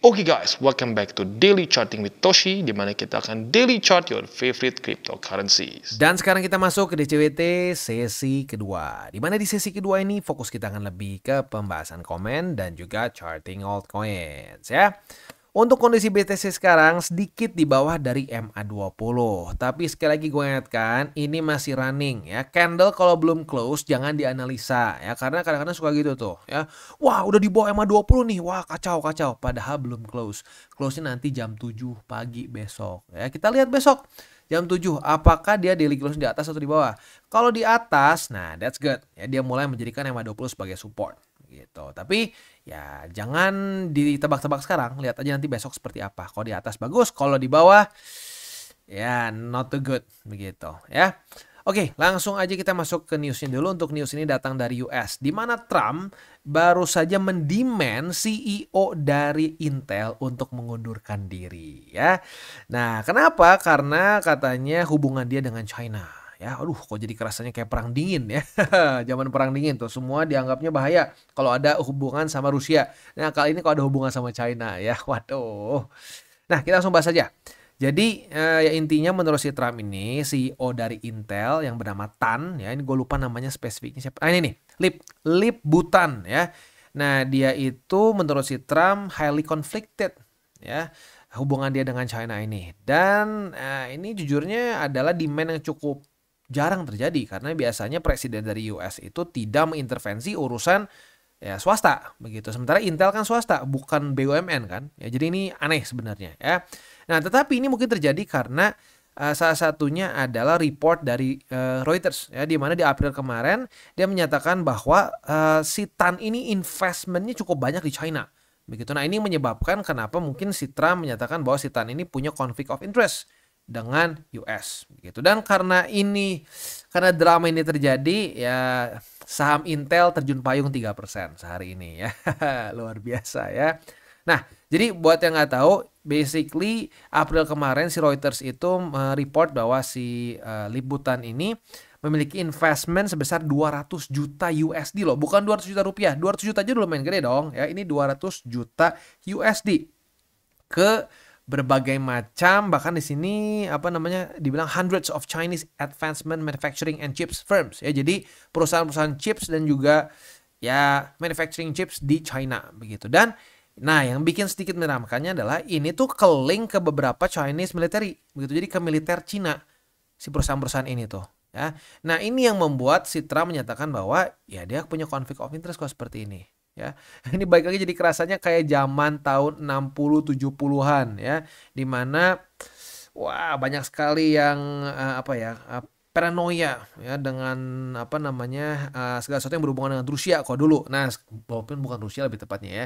Oke guys, welcome back to Daily Charting with Toshi, di mana kita akan daily chart your favorite cryptocurrencies. Dan sekarang kita masuk ke DCWT sesi kedua. Di mana di sesi kedua ini fokus kita akan lebih ke pembahasan komen dan juga charting altcoins ya. Untuk kondisi BTC sekarang sedikit di bawah dari MA20. Tapi sekali lagi gue ingatkan, ini masih running ya. Candle kalau belum close jangan dianalisa ya. Karena kadang-kadang suka gitu tuh ya. Wah udah di bawah MA20 nih. Wah kacau. Padahal belum close. Close-nya nanti jam 7 pagi besok ya. Kita lihat besok jam 7 apakah dia daily close di atas atau di bawah. Kalau di atas, nah that's good ya. Dia mulai menjadikan MA20 sebagai support gitu. Tapi ya jangan ditebak-tebak sekarang, lihat aja nanti besok seperti apa. Kalau di atas bagus, kalau di bawah ya not too good begitu ya. Oke, langsung aja kita masuk ke newsnya dulu. Untuk news ini datang dari US, di mana Trump baru saja mendemand CEO dari Intel untuk mengundurkan diri ya. Nah, kenapa? Karena katanya hubungan dia dengan China. Ya, aduh kok jadi kerasanya kayak perang dingin ya. Zaman perang dingin tuh semua dianggapnya bahaya kalau ada hubungan sama Rusia. Nah, kali ini kalau ada hubungan sama China ya. Waduh. Nah, kita langsung bahas aja. Jadi ya intinya menurut si Trump ini CEO dari Intel yang bernama Tan ya, ini gue lupa namanya spesifiknya siapa. Ini nih, Lip Butan ya. Nah, dia itu menurut si Trump highly conflicted ya hubungan dia dengan China ini. Dan ini jujurnya adalah demand yang cukup jarang terjadi karena biasanya presiden dari US itu tidak mengintervensi urusan ya swasta begitu. Sementara Intel kan swasta, bukan BUMN kan. Ya jadi ini aneh sebenarnya ya. Nah, tetapi ini mungkin terjadi karena salah satunya adalah report dari Reuters ya, di mana di April kemarin dia menyatakan bahwa si Tan ini investmentnya cukup banyak di China. Begitu. Nah, ini menyebabkan kenapa mungkin si Trump menyatakan bahwa si Tan ini punya conflict of interest dengan US gitu. Dan karena drama ini terjadi ya, saham Intel terjun payung 3% sehari ini ya. Luar biasa ya. Nah, jadi buat yang nggak tahu, basically April kemarin si Reuters itu report bahwa si Lip Butan ini memiliki investment sebesar 200 juta USD loh, bukan 200 juta rupiah. 200 juta aja udah lumayan gede dong ya. Ini 200 juta USD ke berbagai macam, bahkan di sini dibilang hundreds of Chinese advancement manufacturing and chips firms ya. Jadi perusahaan-perusahaan chips dan juga ya manufacturing chips di China begitu. Dan nah yang bikin sedikit menyeramkannya adalah ini tuh ke-link ke beberapa Chinese military begitu. Jadi ke militer Cina si perusahaan-perusahaan ini tuh ya. Nah, ini yang membuat si Trump menyatakan bahwa ya dia punya conflict of interest kok seperti ini. Ya, ini baik lagi jadi kerasanya kayak zaman tahun 60 70-an ya, dimana wah banyak sekali yang paranoia ya dengan segala sesuatu yang berhubungan dengan Rusia kok dulu. Nah, walaupun bukan Rusia lebih tepatnya ya,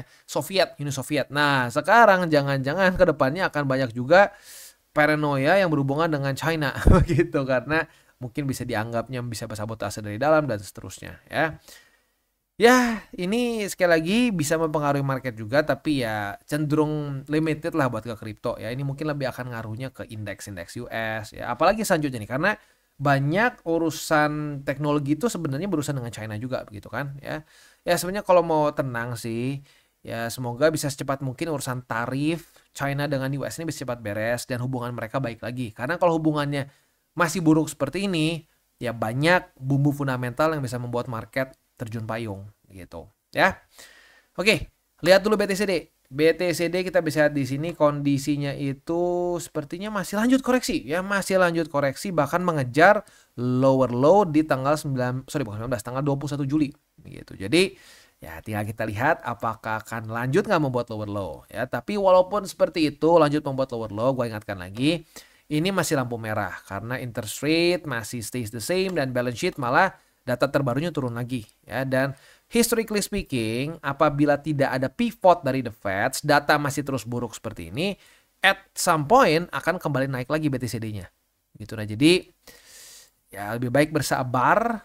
Uni Soviet. Nah, sekarang jangan-jangan ke depannya akan banyak juga paranoia yang berhubungan dengan China begitu, karena mungkin bisa dianggapnya bisa bersabotase dari dalam dan seterusnya ya. Ya, ini sekali lagi bisa mempengaruhi market juga, tapi ya cenderung limited lah buat ke kripto ya. Ini mungkin lebih akan ngaruhnya ke indeks-indeks US ya. Apalagi selanjutnya nih, karena banyak urusan teknologi itu sebenarnya berurusan dengan China juga begitu kan ya. Ya sebenarnya kalau mau tenang sih, ya semoga bisa secepat mungkin urusan tarif China dengan US ini bisa cepat beres dan hubungan mereka baik lagi. Karena kalau hubungannya masih buruk seperti ini, ya banyak bumbu fundamental yang bisa membuat market terjun payung gitu ya. Oke, lihat dulu BTCD. BTCD kita bisa lihat di sini kondisinya itu sepertinya masih lanjut koreksi ya, bahkan mengejar lower low di tanggal 21 Juli gitu. Jadi ya tinggal kita lihat apakah akan lanjut nggak membuat lower low ya. Tapi walaupun seperti itu lanjut membuat lower low, gue ingatkan lagi ini masih lampu merah karena interest rate masih stays the same dan balance sheet malah data terbarunya turun lagi ya. Dan historically speaking, apabila tidak ada pivot dari the Fed, data masih terus buruk seperti ini, at some point akan kembali naik lagi BTCD-nya gitu. Nah, jadi ya lebih baik bersabar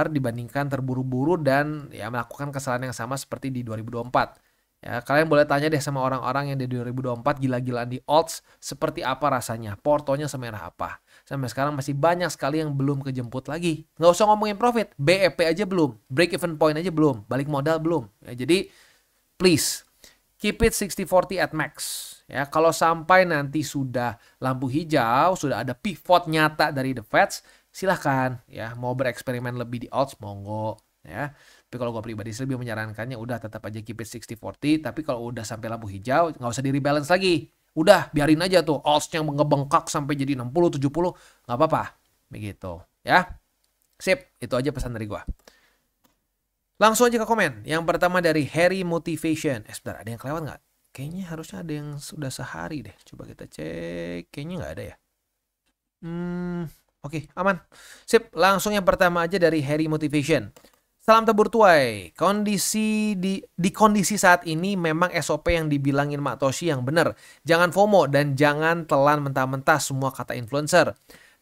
dibandingkan terburu-buru dan ya melakukan kesalahan yang sama seperti di 2024. Ya, kalian boleh tanya deh sama orang-orang yang di 2024 gila-gilaan di alts seperti apa rasanya, portonya semerah apa. Sampai sekarang masih banyak sekali yang belum kejemput lagi. Nggak usah ngomongin profit, BEP aja belum, break even point aja belum, balik modal belum. Ya, jadi please keep it 60-40 at max. Ya, kalau sampai nanti sudah lampu hijau, sudah ada pivot nyata dari the Feds, silahkan ya mau bereksperimen lebih di alts monggo ya. Tapi kalau gue pribadi lebih menyarankannya udah tetap aja keep it 60-40, tapi kalau udah sampai lampu hijau nggak usah di rebalance lagi. Udah biarin aja tuh alts-nya ngebengkak sampai jadi 60-70, nggak apa-apa. Begitu ya. Sip, itu aja pesan dari gue. Langsung aja ke komen. Yang pertama dari Harry Motivation. Sebentar, ada yang kelewat nggak? Kayaknya harusnya ada yang sudah sehari deh. Coba kita cek. Kayaknya nggak ada ya. Oke, aman. Sip, langsung yang pertama aja dari Harry Motivation. Salam tabur tuai. Di kondisi saat ini memang SOP yang dibilangin Mak Toshi yang benar. Jangan FOMO dan jangan telan mentah-mentah semua kata influencer.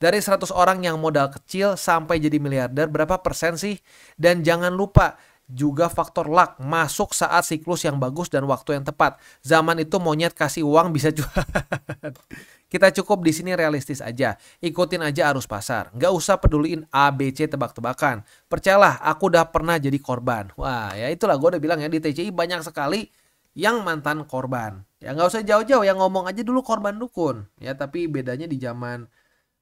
Dari 100 orang yang modal kecil sampai jadi miliarder, berapa persen sih? Dan jangan lupa juga faktor luck, masuk saat siklus yang bagus dan waktu yang tepat. Zaman itu monyet kasih uang bisa jual. Kita cukup di sini realistis aja. Ikutin aja arus pasar. Nggak usah peduliin ABC tebak-tebakan. Percayalah, aku udah pernah jadi korban. Wah, ya itulah gue udah bilang ya, di TCI banyak sekali yang mantan korban. Ya nggak usah jauh-jauh, yang ngomong aja dulu korban dukun. Ya tapi bedanya di zaman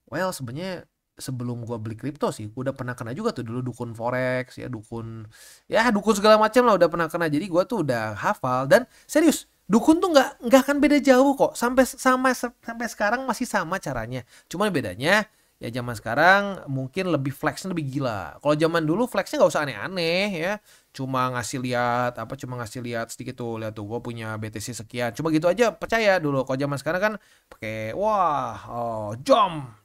sebenarnya sebelum gua beli kripto sih, gua udah pernah kena juga tuh dulu dukun forex, ya dukun segala macam lah udah pernah kena. Jadi gua tuh udah hafal dan serius, dukun tuh nggak akan beda jauh kok. Sampai sekarang masih sama caranya. Cuman bedanya ya zaman sekarang mungkin lebih flexnya lebih gila. Kalau zaman dulu flexnya nggak usah aneh-aneh ya. Cuma ngasih lihat sedikit tuh, lihat tuh gue punya BTC sekian. Cuma gitu aja percaya dulu. Kalau zaman sekarang kan pakai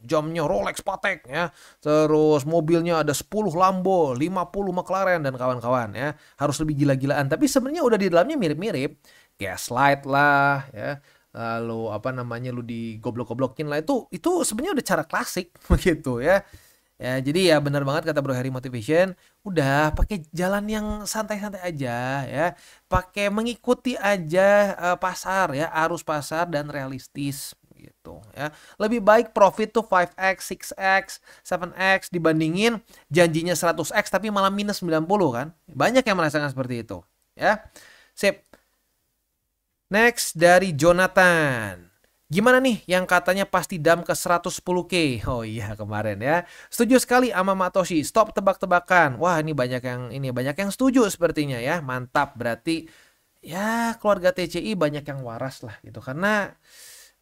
jamnya Rolex Patek ya. Terus mobilnya ada 10 Lambo, 50 McLaren dan kawan-kawan ya. Harus lebih gila-gilaan. Tapi sebenarnya udah di dalamnya mirip-mirip. Gaslight lah ya. Lalu lu digoblok-goblokin lah, itu sebenarnya udah cara klasik begitu ya. Ya jadi ya benar banget kata Bro Harry Motivation, udah pakai jalan yang santai-santai aja ya. Pakai mengikuti aja pasar ya, arus pasar dan realistis gitu ya. Lebih baik profit tuh 5x, 6x, 7x dibandingin janjinya 100x tapi malah minus 90 kan. Banyak yang merasakan seperti itu ya. Sip. Next dari Jonathan. Gimana nih yang katanya pasti dam ke 110k? Oh iya kemarin ya. Setuju sekali sama Matoshi. Stop tebak-tebakan. Wah ini banyak yang setuju sepertinya ya. Mantap, berarti ya keluarga TCI banyak yang waras lah gitu. Karena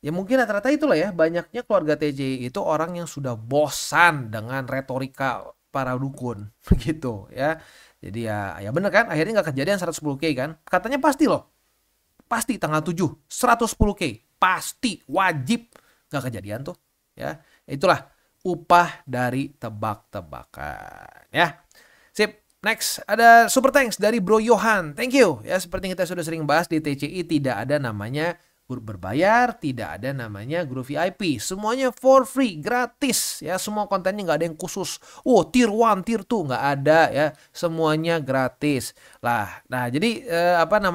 ya mungkin rata-rata itulah ya. Banyaknya keluarga TCI itu orang yang sudah bosan dengan retorika para dukun gitu ya. Jadi ya bener kan, akhirnya nggak kejadian 110k kan. Katanya pasti loh. Pasti tanggal 7, 110k. Pasti, wajib. Gak kejadian tuh. Ya, itulah upah dari tebak-tebakan. Ya, sip. Next, ada super thanks dari Bro Johan. Thank you. Ya, seperti yang kita sudah sering bahas di TCI, tidak ada namanya grup berbayar, tidak ada namanya grup VIP. Semuanya for free, gratis. Ya, semua kontennya nggak ada yang khusus. Tier 1, tier 2 nggak ada ya. Semuanya gratis. Nah, jadi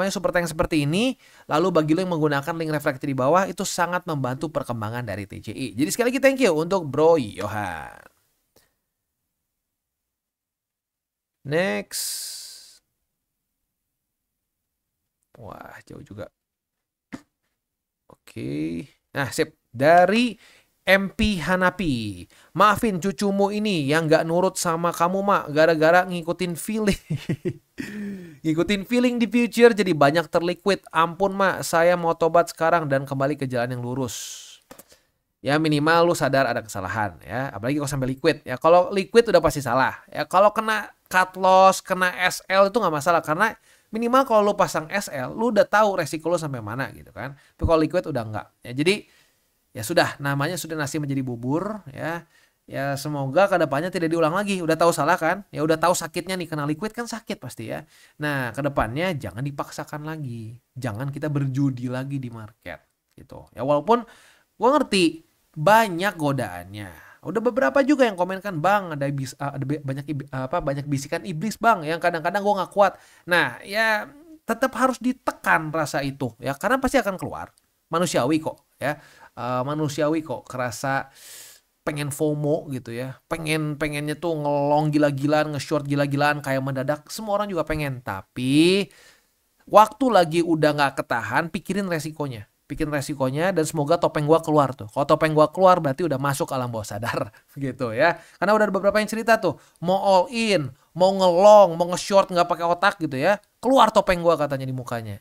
super thanks seperti ini. Lalu bagi lo yang menggunakan link refleksi di bawah itu sangat membantu perkembangan dari TCI. Jadi sekali lagi thank you untuk Bro Johan. Next. Wah, jauh juga. Oke. Nah, sip. Dari MP Hanapi. Maafin cucumu ini yang gak nurut sama kamu, Mak. Gara-gara ngikutin feeling. Ngikutin feeling di future jadi banyak terliquid. Ampun, Mak. Saya mau tobat sekarang dan kembali ke jalan yang lurus. Ya minimal lu sadar ada kesalahan ya. Apalagi kalau sampai liquid. Ya kalau liquid udah pasti salah. Ya kalau kena cut loss, kena SL itu gak masalah. Karena minimal kalau lu pasang SL, lu udah tahu resiko lu sampai mana gitu kan. Tapi kalau liquid udah enggak. Ya jadi ya sudah, namanya sudah nasi menjadi bubur ya. Ya semoga kedepannya tidak diulang lagi. Udah tahu salah kan? Ya udah tahu sakitnya nih, kena liquid kan sakit pasti ya. Nah kedepannya jangan dipaksakan lagi. Jangan kita berjudi lagi di market gitu. Ya walaupun gue ngerti banyak godaannya. Udah beberapa juga yang komen kan, Bang, ada banyak bisikan iblis, Bang, yang kadang-kadang gue nggak kuat. Nah, ya tetap harus ditekan rasa itu, ya karena pasti akan keluar. Manusiawi kok, ya. Manusiawi kok kerasa pengen FOMO gitu ya. Pengennya tuh ngelong gila-gilaan, nge-short gila-gilaan kayak mendadak. Semua orang juga pengen, tapi Waktu lagi udah nggak ketahan, pikirin resikonya. Pikirin resikonya dan semoga topeng gua keluar tuh. Kalau topeng gua keluar berarti udah masuk alam bawah sadar gitu ya. Karena udah ada beberapa yang cerita tuh, mau all in, mau ngelong, mau nge-short nggak pakai otak gitu ya. Keluar topeng gua katanya di mukanya.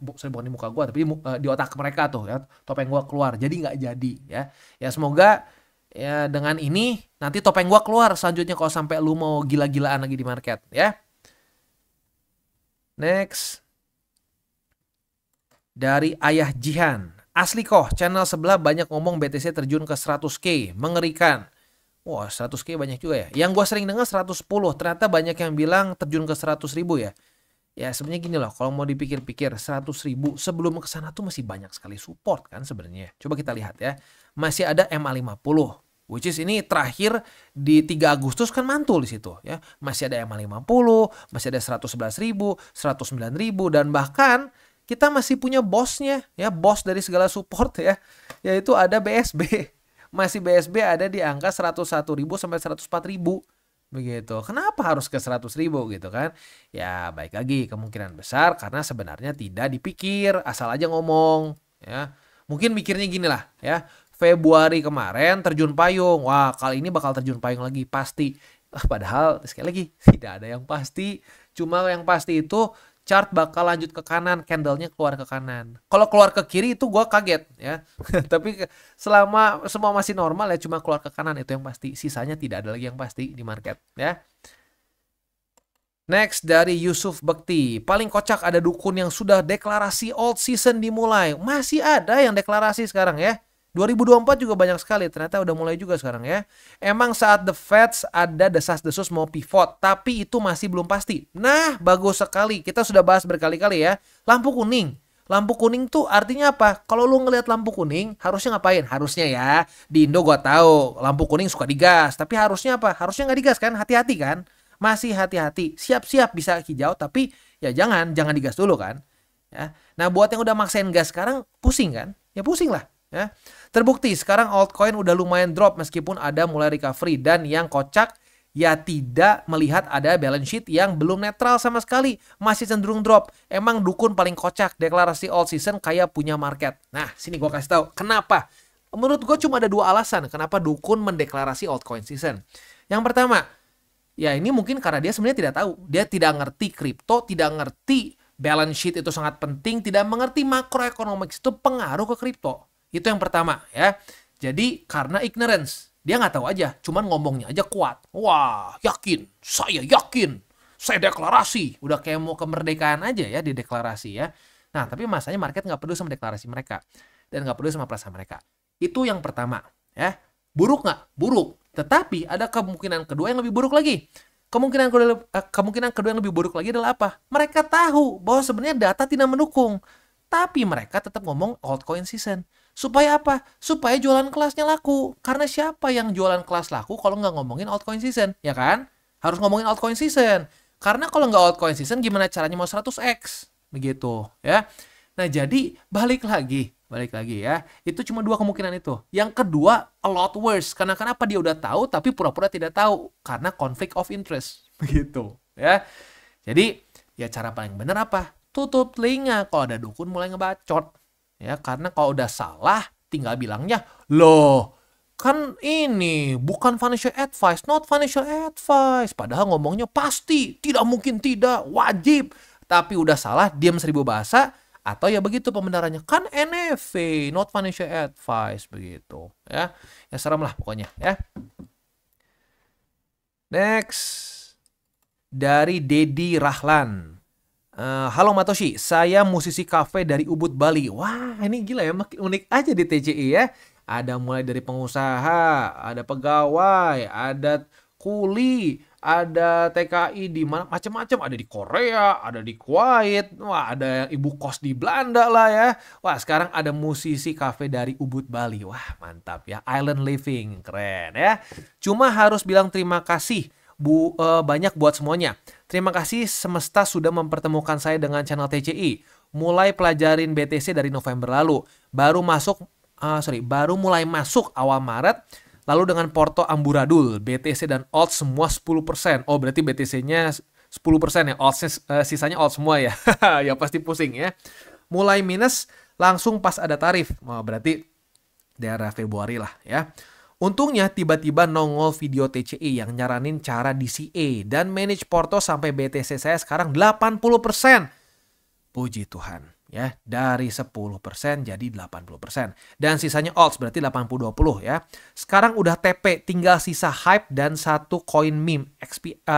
Bukan di muka gua tapi di otak mereka tuh ya. Topeng gua keluar. Jadi nggak jadi ya. Ya semoga ya dengan ini nanti topeng gua keluar selanjutnya kalau sampai lu mau gila-gilaan lagi di market ya. Next. Dari Ayah Jihan. Asli kok, channel sebelah banyak ngomong BTC terjun ke 100k. Mengerikan. Wah, 100k banyak juga ya. Yang gue sering dengar 110. Ternyata banyak yang bilang terjun ke 100 ribu ya. Ya sebenarnya gini loh, kalau mau dipikir-pikir 100 ribu sebelum ke sana tuh masih banyak sekali support kan sebenarnya. Coba kita lihat ya. Masih ada MA50. Which is ini terakhir di 3 Agustus kan mantul di situ ya. Masih ada MA50, masih ada 111.000, 109.000 dan bahkan kita masih punya bosnya ya, bos dari segala support ya, yaitu ada BSB. Masih BSB ada di angka 101.000 sampai 104.000 begitu. Kenapa harus ke 100.000 gitu kan? Ya baik lagi kemungkinan besar karena sebenarnya tidak dipikir, asal aja ngomong ya. Mungkin mikirnya gini lah ya. Februari kemarin terjun payung. Wah, kali ini bakal terjun payung lagi pasti. Padahal sekali lagi tidak ada yang pasti. Cuma yang pasti itu chart bakal lanjut ke kanan, candlenya keluar ke kanan. Kalau keluar ke kiri itu gue kaget ya. Tapi selama semua masih normal ya cuma keluar ke kanan itu yang pasti. Sisanya tidak ada lagi yang pasti di market ya. Next dari Yusuf Bekti. Paling kocak ada dukun yang sudah deklarasi old season dimulai. Masih ada yang deklarasi sekarang ya. 2024 juga banyak sekali, ternyata udah mulai juga sekarang ya. Emang saat the Feds ada desas-desus mau pivot, tapi itu masih belum pasti. Nah, bagus sekali. Kita sudah bahas berkali-kali ya. Lampu kuning. Lampu kuning tuh artinya apa? Kalau lu ngelihat lampu kuning, harusnya ngapain? Harusnya ya, di Indo gua tahu, lampu kuning suka digas. Tapi harusnya apa? Harusnya nggak digas kan? Hati-hati kan? Masih hati-hati. Siap-siap bisa hijau, tapi ya jangan digas dulu kan? Ya. Nah, buat yang udah maksain gas sekarang, pusing kan? Ya pusing lah. Ya. Terbukti sekarang altcoin udah lumayan drop meskipun ada mulai recovery dan yang kocak ya tidak melihat ada balance sheet yang belum netral sama sekali, masih cenderung drop. Emang dukun paling kocak deklarasi all season kayak punya market. Nah, sini gua kasih tahu kenapa. Menurut gue cuma ada 2 alasan kenapa dukun mendeklarasi altcoin season. Yang pertama, ya ini mungkin karena dia sebenarnya tidak tahu, dia tidak ngerti kripto, tidak ngerti balance sheet itu sangat penting, tidak mengerti macroeconomics itu pengaruh ke kripto. Itu yang pertama ya. Jadi karena ignorance. Dia nggak tahu aja. Cuman ngomongnya aja kuat. Wah yakin. Saya yakin. Saya deklarasi. Udah kayak mau kemerdekaan aja ya di deklarasi ya. Nah tapi masanya market nggak peduli sama deklarasi mereka. Dan nggak peduli sama perasaan mereka. Itu yang pertama ya. Buruk nggak? Buruk. Tetapi ada kemungkinan kedua yang lebih buruk lagi. Kemungkinan kedua yang lebih buruk lagi adalah apa? Mereka tahu bahwa sebenarnya data tidak mendukung. Tapi mereka tetap ngomong altcoin season. Supaya apa? Supaya jualan kelasnya laku. Karena siapa yang jualan kelas laku kalau nggak ngomongin altcoin season? Ya kan? Harus ngomongin altcoin season. Karena kalau nggak altcoin season, gimana caranya mau 100x? Begitu ya. Nah jadi balik lagi ya. Itu cuma 2 kemungkinan itu. Yang kedua, a lot worse. Karena kenapa dia udah tahu tapi pura-pura tidak tahu? Karena conflict of interest. Begitu ya. Jadi ya cara paling benar apa? Tutup telinga kalau ada dukun mulai ngebacot. Ya, karena kalau udah salah tinggal bilangnya, loh kan ini bukan financial advice, not financial advice. Padahal ngomongnya pasti, tidak mungkin tidak, wajib. Tapi udah salah, diam 1000 bahasa. Atau ya begitu pembenarannya, kan NFA, not financial advice. Begitu ya. Ya serem lah pokoknya ya. Next. Dari Dedi Rahlan. Halo Matoshi, saya musisi kafe dari Ubud, Bali. Wah, ini gila ya, makin unik aja di TCI ya. Ada mulai dari pengusaha, ada pegawai, ada kuli, ada TKI di mana macam-macam, ada di Korea, ada di Kuwait, wah ada yang ibu kos di Belanda lah ya. Wah, sekarang ada musisi kafe dari Ubud, Bali. Wah, mantap ya, island living, keren ya. Cuma harus bilang terima kasih banyak buat semuanya. Terima kasih semesta sudah mempertemukan saya dengan channel TCI. Mulai pelajarin BTC dari November lalu. Baru mulai masuk awal Maret. Lalu dengan Porto Amburadul, BTC dan Alt semua 10%. Oh berarti BTC-nya 10% ya, sisanya alt semua ya. Ya pasti pusing ya. Mulai minus langsung pas ada tarif. Wah, berarti daerah Februari lah ya. Untungnya tiba-tiba nongol video TCI yang nyaranin cara DCA dan manage porto sampai BTC saya sekarang 80%. Puji Tuhan. Ya, dari 10% jadi 80%. Dan sisanya alts berarti 80-20 ya. Sekarang udah TP, tinggal sisa hype dan satu koin meme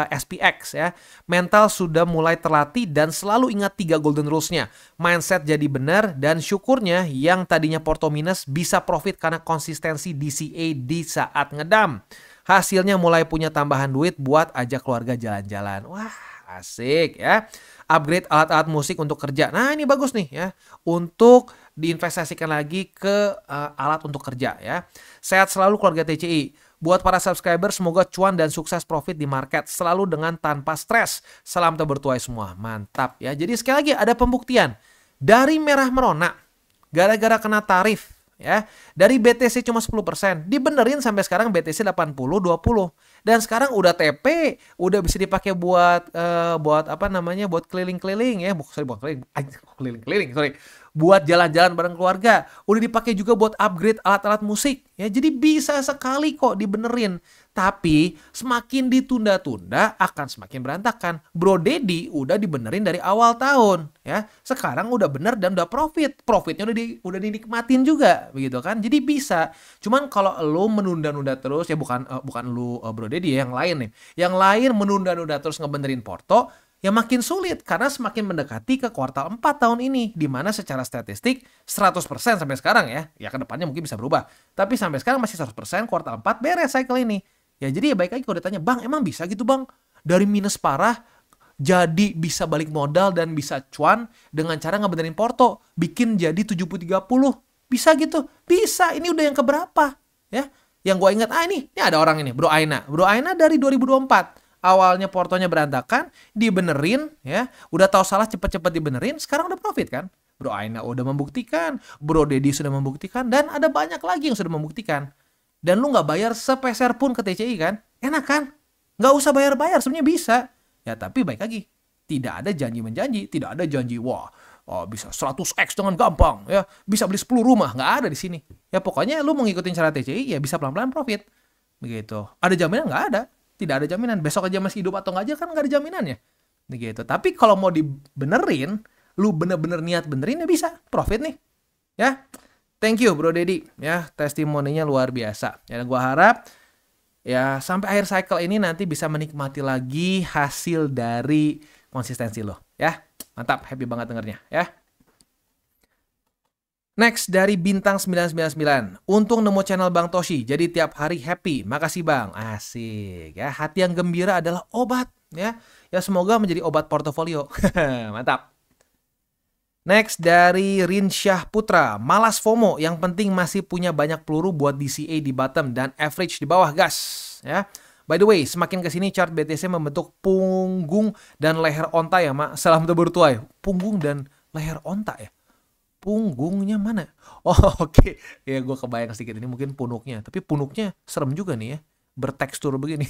SPX ya. Mental sudah mulai terlatih dan selalu ingat 3 golden rules-nya. Mindset jadi benar dan syukurnya yang tadinya porto minus bisa profit karena konsistensi DCA di saat ngedam. Hasilnya mulai punya tambahan duit buat ajak keluarga jalan-jalan. Wah, asik ya. Upgrade alat-alat musik untuk kerja. Nah, ini bagus nih ya. Untuk diinvestasikan lagi ke alat untuk kerja ya. Sehat selalu keluarga TCI. Buat para subscriber semoga cuan dan sukses profit di market selalu dengan tanpa stres. Salam bertuai semua. Mantap ya. Jadi sekali lagi ada pembuktian. Dari merah merona gara-gara kena tarif ya. Dari BTC cuma 10%, dibenerin sampai sekarang BTC 80-20. Dan sekarang udah TP, udah bisa dipakai buat apa namanya? Buat keliling-keliling ya. Buat keliling-keliling, sorry. Buat jalan-jalan bareng keluarga. Udah dipakai juga buat upgrade alat-alat musik ya. Jadi bisa sekali kok dibenerin. Tapi semakin ditunda-tunda akan semakin berantakan. Bro Deddy udah dibenerin dari awal tahun ya. Sekarang udah bener dan udah profit. Profitnya udah dinikmatin juga begitu kan. Jadi bisa. Cuman kalau lo menunda-nunda terus ya bukan lu Bro Deddy ya, yang lain nih. Yang lain menunda-nunda terus ngebenerin porto ya makin sulit karena semakin mendekati ke kuartal 4 tahun ini di mana secara statistik 100% sampai sekarang ya. Ya ke depannya mungkin bisa berubah. Tapi sampai sekarang masih 100% kuartal 4 beres cycle ini. Ya jadi ya baik lagi kalau ditanya, "Bang, emang bisa gitu, Bang? Dari minus parah jadi bisa balik modal dan bisa cuan dengan cara ngebenerin porto, bikin jadi 70-30. Bisa gitu?" Bisa. Ini udah yang keberapa? Ya. Yang gue ingat, ini ada orang ini, Bro Aina. Bro Aina dari 2024. Awalnya portonya berantakan, dibenerin ya. Udah tahu salah cepet-cepet dibenerin, sekarang udah profit kan? Bro Aina udah membuktikan, Bro Deddy sudah membuktikan, dan ada banyak lagi yang sudah membuktikan. Dan lu nggak bayar sepeser pun ke TCI kan? Enak kan? Nggak usah bayar-bayar, sebenarnya bisa. Ya tapi baik lagi, tidak ada janji-menjanji, tidak ada janji, wah bisa 100x dengan gampang, ya bisa beli 10 rumah, nggak ada di sini. Ya pokoknya lu mau ngikutin cara TCI, ya bisa pelan-pelan profit. Begitu. Ada jaminan? Nggak ada. Tidak ada jaminan. Besok aja masih hidup atau nggak aja kan nggak ada jaminannya. Begitu. Tapi kalau mau dibenerin, lu bener-bener niat benerin ya bisa. Profit nih. Ya. Thank you Bro Deddy ya, testimoninya luar biasa. Ya gua harap ya sampai akhir cycle ini nanti bisa menikmati lagi hasil dari konsistensi lo ya. Mantap, happy banget dengernya ya. Next dari Bintang 999. Untung nemu channel Bang Toshi, jadi tiap hari happy. Makasih Bang. Asik ya. Hati yang gembira adalah obat ya. Ya semoga menjadi obat portofolio. Mantap. Next dari Rinsyah Putra, malas FOMO, yang penting masih punya banyak peluru buat DCA di bottom dan average di bawah, gas ya. By the way, semakin kesini chart BTC membentuk punggung dan leher onta ya, Mak. Salam bertuai. Punggung dan leher onta ya. Punggungnya mana? Oh oke. Ya gue kebayang sedikit ini mungkin punuknya, tapi punuknya serem juga nih ya. Bertekstur begini.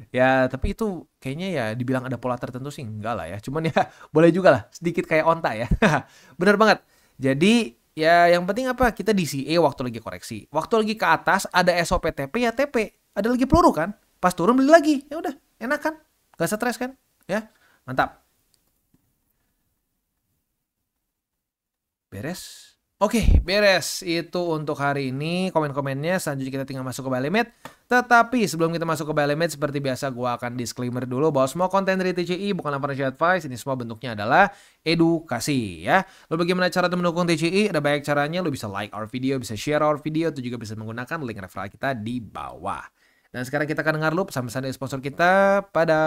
Ya tapi itu kayaknya ya dibilang ada pola tertentu sih enggak lah ya, cuman ya boleh juga lah sedikit kayak onta ya. Bener banget. Jadi ya yang penting apa, kita DCA waktu lagi koreksi, waktu lagi ke atas ada SOP TP ya TP, ada lagi peluru kan, pas turun beli lagi, ya udah enak kan, gak stres kan ya. Mantap. Beres. Oke, beres. Itu untuk hari ini komen-komennya. Selanjutnya kita tinggal masuk ke buy limit. Tetapi sebelum kita masuk ke buy limit, seperti biasa gue akan disclaimer dulu bahwa semua konten dari TCI bukanlah financial advice. Ini semua bentuknya adalah edukasi ya. Lalu bagaimana cara mendukung TCI? Ada banyak caranya. Lu bisa like our video, bisa share our video, itu juga bisa menggunakan link referral kita di bawah. Dan sekarang kita akan dengar dulu pesan-pesan dari sponsor kita pada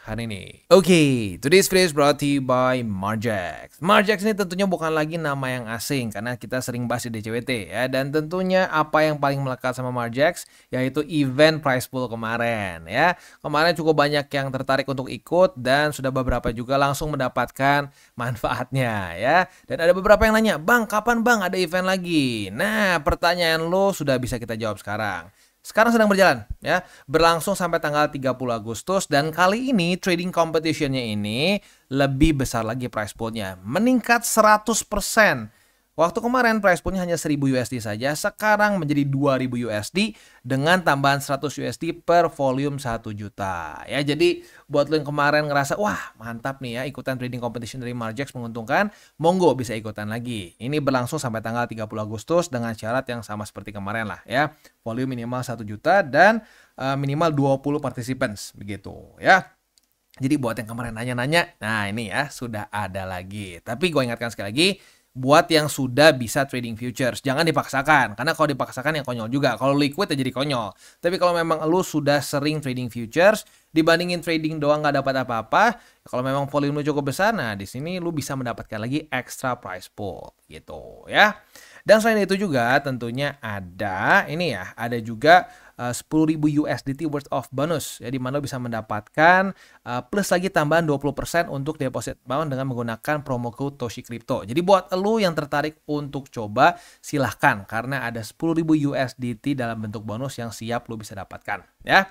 hari ini. Oke, today's video is brought to you by Margex. Margex ini tentunya bukan lagi nama yang asing karena kita sering bahas di DCWT ya. Dan tentunya apa yang paling melekat sama Margex yaitu event prize pool kemarin ya. Kemarin cukup banyak yang tertarik untuk ikut dan sudah beberapa juga langsung mendapatkan manfaatnya ya. Dan ada beberapa yang nanya, "Bang, kapan Bang ada event lagi?" Nah, pertanyaan lo sudah bisa kita jawab sekarang. sekarang sedang berjalan ya, berlangsung sampai tanggal 30 Agustus dan kali ini trading competition-nya ini lebih besar lagi price pool-nya, meningkat 100%. Waktu kemarin price pool-nya hanya 1000 USD saja, sekarang menjadi 2000 USD dengan tambahan 100 USD per volume 1 juta. Ya, jadi buat lo yang kemarin ngerasa, wah mantap nih ya ikutan trading competition dari Margex menguntungkan, monggo bisa ikutan lagi. Ini berlangsung sampai tanggal 30 Agustus dengan syarat yang sama seperti kemarin lah ya. Volume minimal 1 juta dan minimal 20 participants begitu ya. Jadi buat yang kemarin nanya-nanya, nah ini ya sudah ada lagi. Tapi gue ingatkan sekali lagi, buat yang sudah bisa trading futures, jangan dipaksakan. Karena kalau dipaksakan yang konyol juga. Kalau liquid ya jadi konyol. Tapi kalau memang lu sudah sering trading futures, dibandingin trading doang nggak dapat apa-apa, kalau memang volume lu cukup besar, nah di sini lu bisa mendapatkan lagi extra price pool gitu ya. Dan selain itu juga tentunya ada ini ya, ada juga 10.000 USDT worth of bonus ya, di mana lo bisa mendapatkan plus lagi tambahan 20% untuk deposit amount dengan menggunakan promo code Toshi Crypto. Jadi buat lo yang tertarik untuk coba silahkan karena ada 10.000 USDT dalam bentuk bonus yang siap lo bisa dapatkan ya.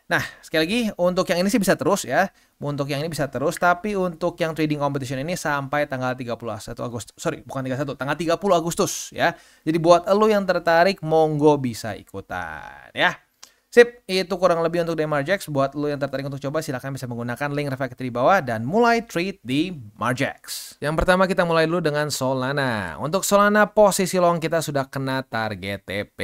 Nah, sekali lagi untuk yang ini sih bisa terus ya. Untuk yang ini bisa terus, tapi untuk yang trading competition ini sampai tanggal 31 Agustus. Sorry, bukan 31, tanggal 30 Agustus ya. Jadi buat lo yang tertarik, monggo bisa ikutan ya. Sip, itu kurang lebih untuk Margex. Buat lo yang tertarik untuk coba, silahkan bisa menggunakan link reflektor di bawah dan mulai trade di Margex. Yang pertama kita mulai dulu dengan Solana. Untuk Solana posisi long kita sudah kena target TP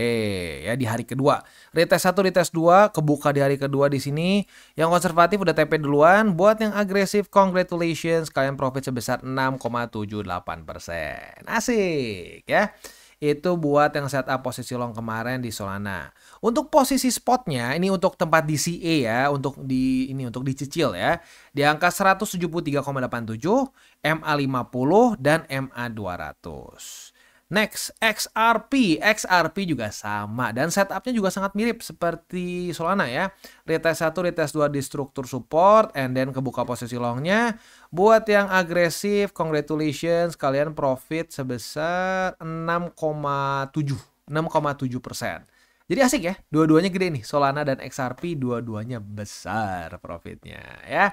ya di hari kedua. Retest 1, retest 2, kebuka di hari kedua di sini. Yang konservatif udah TP duluan. Buat yang agresif, congratulations, kalian profit sebesar 6,78%. Asik ya. Itu buat yang setup posisi long kemarin di Solana. Untuk posisi spotnya ini untuk tempat DCA ya, untuk dicicil ya. Di angka 173,87, MA50 dan MA200. Next, XRP juga sama dan setupnya juga sangat mirip seperti Solana ya. Retest 1, retest 2 di struktur support and then kebuka posisi longnya. Buat yang agresif, congratulations, kalian profit sebesar 6,7%. Jadi asik ya, dua-duanya gede nih, Solana dan XRP dua-duanya besar profitnya ya.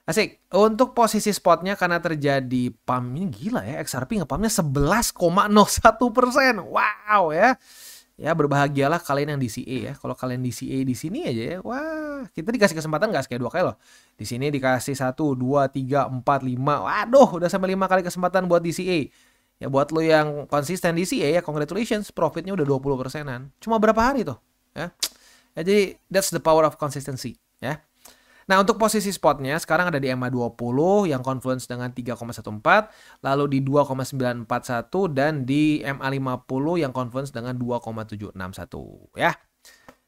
Asik. Untuk posisi spotnya karena terjadi pump ini gila ya, XRP nge-pumpnya 11,01%. Wow ya. Ya berbahagialah kalian yang DCA ya. Kalau kalian DCA di sini aja ya, wah kita dikasih kesempatan nggak sekali 2 kali loh. Di sini dikasih 1, 2, 3, 4, 5. Waduh, udah sampai 5 kali kesempatan buat DCA. Ya buat lo yang konsisten DCA ya, congratulations, profitnya udah 20%-an. Cuma berapa hari tuh ya. Ya jadi that's the power of consistency ya. Nah, untuk posisi spotnya sekarang ada di MA20 yang confluence dengan 3,14, lalu di 2,941 dan di MA50 yang confluence dengan 2,761 ya.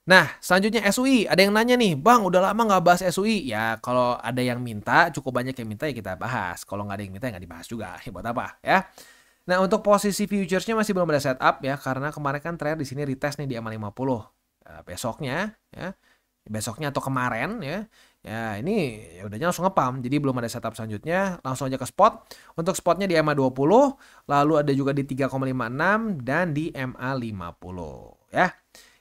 Nah, selanjutnya SUI. Ada yang nanya nih, Bang, udah lama nggak bahas SUI. Ya, kalau ada yang minta, cukup banyak yang minta ya kita bahas. Kalau nggak ada yang minta ya nggak dibahas juga. Ya, buat apa ya? Nah, untuk posisi futuresnya masih belum ada setup ya, karena kemarin kan terakhir di sini retest nih di MA50. Besoknya ya. Besoknya atau kemarin ya. Ya ini ya udahnya langsung nge-pump. Jadi belum ada setup selanjutnya. Langsung aja ke spot. Untuk spotnya di MA20. Lalu ada juga di 3,56 dan di MA50 ya.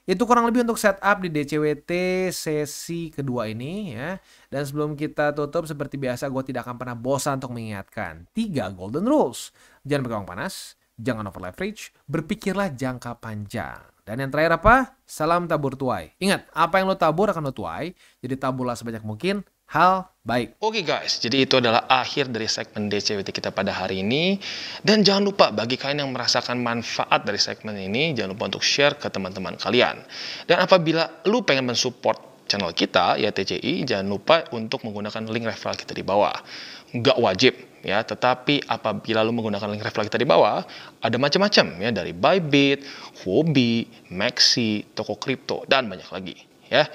Itu kurang lebih untuk setup di DCWT sesi kedua ini ya. Dan sebelum kita tutup seperti biasa gue tidak akan pernah bosan untuk mengingatkan 3 golden rules. Jangan pegang panas, jangan over leverage, berpikirlah jangka panjang. Dan yang terakhir apa? Salam tabur tuai. Ingat, apa yang lo tabur akan lo tuai. Jadi taburlah sebanyak mungkin hal baik. Oke guys, jadi itu adalah akhir dari segmen DCWT kita pada hari ini. Dan jangan lupa bagi kalian yang merasakan manfaat dari segmen ini, jangan lupa untuk share ke teman-teman kalian. Dan apabila lu pengen mensupport channel kita, ya TCI, jangan lupa untuk menggunakan link referral kita di bawah. Nggak wajib ya, tetapi apabila lu menggunakan link referral kita di bawah, ada macam-macam ya, dari Bybit, Huobi, Maxi, toko kripto, dan banyak lagi ya.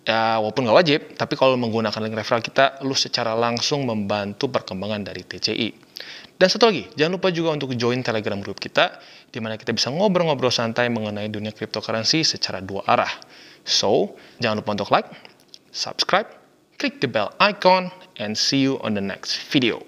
Ya, walaupun nggak wajib, tapi kalau menggunakan link referral kita, lu secara langsung membantu perkembangan dari TCI. Dan satu lagi, jangan lupa juga untuk join Telegram group kita, di mana kita bisa ngobrol-ngobrol santai mengenai dunia cryptocurrency secara 2 arah. So, jangan lupa untuk like, subscribe, klik the bell icon, and see you on the next video.